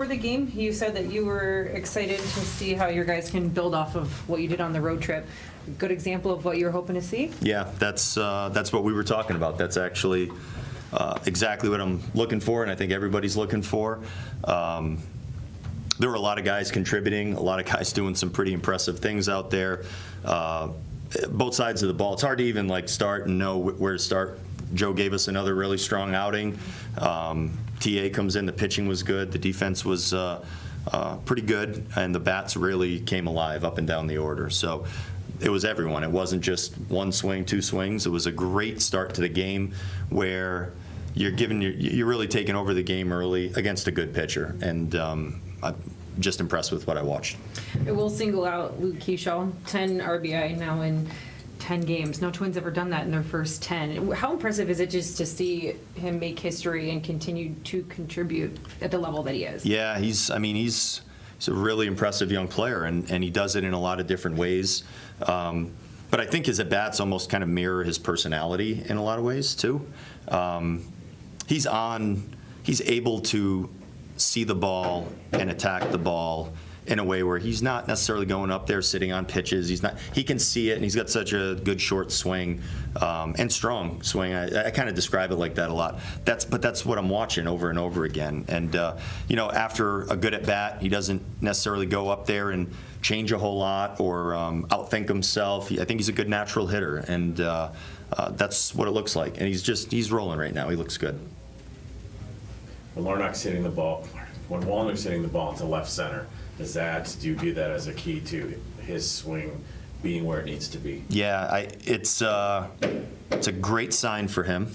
the game, you said that you were excited to see how your guys can build off of what you did on the road trip. Good example of what you're hoping to see? Yeah, that's what we were talking about. That's actually exactly what I'm looking for, and I think everybody's looking for. There were a lot of guys contributing, a lot of guys doing some pretty impressive things out there. Both sides of the ball. It's hard to even start and know where to start. Joe gave us another really strong outing. TA comes in, the pitching was good, the defense was pretty good, and the bats really came alive up and down the order. So it was everyone. It wasn't just one swing, two swings. It was a great start to the game where you're really taking over the game early against a good pitcher, and I'm just impressed with what I watched. I will single out Luke Keaschall, 10 RBI now in 10 games. No Twins ever done that in their first 10. How impressive is it just to see him make history and continue to contribute at the level that he is? Yeah, he's a really impressive young player, and he does it in a lot of different ways. But I think his at-bats almost kind of mirror his personality in a lot of ways, too. He's able to see the ball and attack the ball in a way where he's not necessarily going up there sitting on pitches. He can see it, and he's got such a good short swing and strong swing. I kind of describe it like that a lot. But that's what I'm watching over and over again. And after a good at bat, he doesn't necessarily go up there and change a whole lot or outthink himself. I think he's a good natural hitter, and that's what it looks like. And he's rolling right now. He looks good. When Larnach's hitting the ball, when Wallner's hitting the ball into left center, do you view that as a key to his swing being where it needs to be? Yeah, it's a great sign for him.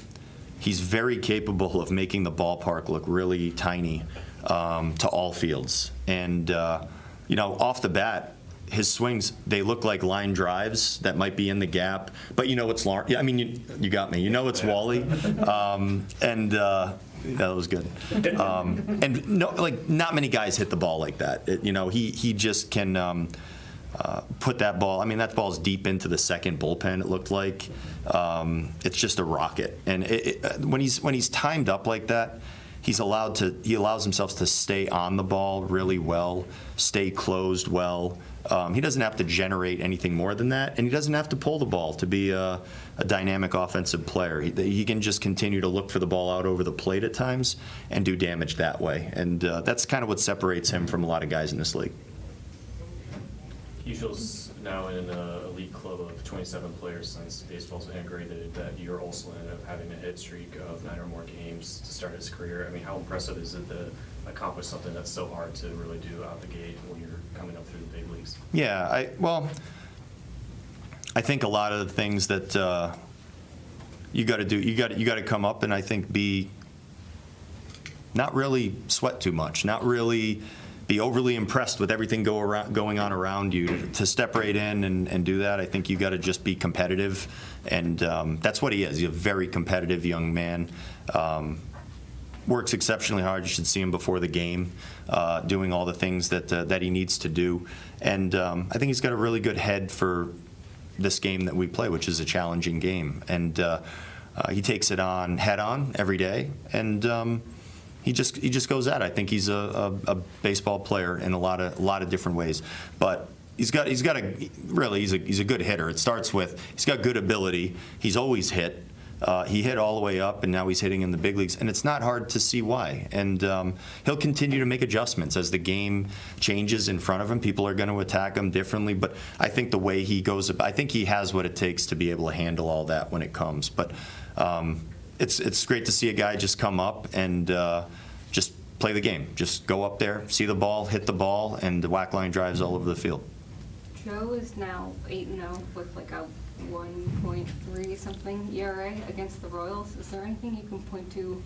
He's very capable of making the ballpark look really tiny to all fields. And, off the bat, his swings, they look like line drives that might be in the gap. But it's Larn. Yeah, I mean, you got me. It's Wally. That was good. And not many guys hit the ball like that. He just can put that ball. I mean, that ball's deep into the second bullpen. It looked like it's just a rocket. And when he's timed up like that, he allows himself to stay on the ball really well, stay closed well. He doesn't have to generate anything more than that, and he doesn't have to pull the ball to be a dynamic offensive player. He can just continue to look for the ball out over the plate at times and do damage that way. And that's kind of what separates him from a lot of guys in this league. Keaschall's now in an elite club of 27 players since baseball's integrated that year. Also ended up having a hit streak of 9 or more games to start his career. I mean, how impressive is it to accomplish something that's so hard to really do out the gate when you're coming up through the big leagues? Yeah, I think a lot of the things that you got to do, you got to come up and I think not really sweat too much, not really be overly impressed with everything going on around you. To step right in and do that, I think you got to just be competitive, and that's what he is. He's a very competitive young man. Works exceptionally hard. You should see him before the game, doing all the things that he needs to do. And I think he's got a really good head for this game that we play, which is a challenging game. And he takes it on head on every day, and he just goes at it. I think he's a baseball player in a lot of different ways, but he's a good hitter. It starts with he's got good ability. He's always hit. He hit all the way up, and now he's hitting in the big leagues, and it's not hard to see why. And he'll continue to make adjustments as the game changes in front of him. People are going to attack him differently, but I think the way he goes, I think he has what it takes to be able to handle all that when it comes. But it's great to see a guy just come up and just play the game. Just go up there, see the ball, hit the ball, and the whack line drives all over the field. Joe is now 8-0 with like a 1.3 something ERA against the Royals. Is there anything you can point to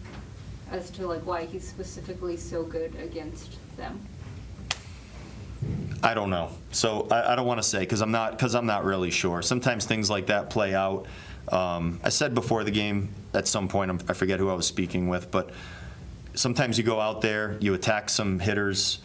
as to why he's specifically so good against them? I don't know. So I don't want to say because I'm not really sure. Sometimes things like that play out. I said before the game at some point, I forget who I was speaking with, but sometimes you go out there, you attack some hitters,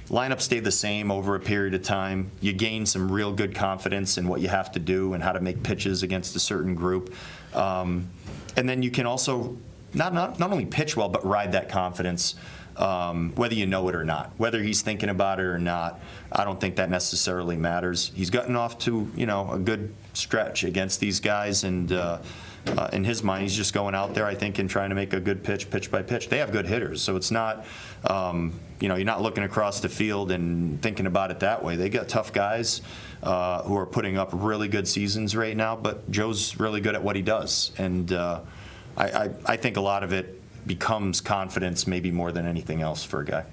lineups stay the same over a period of time. You gain some real good confidence in what you have to do and how to make pitches against a certain group. And then you can also not only pitch well, but ride that confidence whether you know it or not. Whether he's thinking about it or not, I don't think that necessarily matters. He's gotten off to, a good stretch against these guys, and in his mind, he's just going out there, I think, and trying to make a good pitch by pitch. They have good hitters, so it's not, you're not looking across the field and thinking about it that way. They got tough guys who are putting up really good seasons right now, but Joe's really good at what he does, and I think a lot of it becomes confidence maybe more than anything else for a guy.